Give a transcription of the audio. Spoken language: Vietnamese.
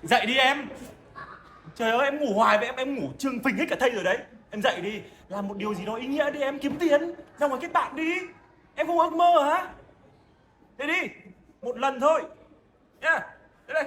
Dậy đi em. Trời ơi em ngủ hoài vậy, em ngủ trương phình hết cả thây rồi đấy. Em dậy đi, làm một điều gì đó ý nghĩa đi em, kiếm tiền ra ngoài kết bạn đi. Em không ước mơ hả? Thế đi, một lần thôi nhá. Thế đây.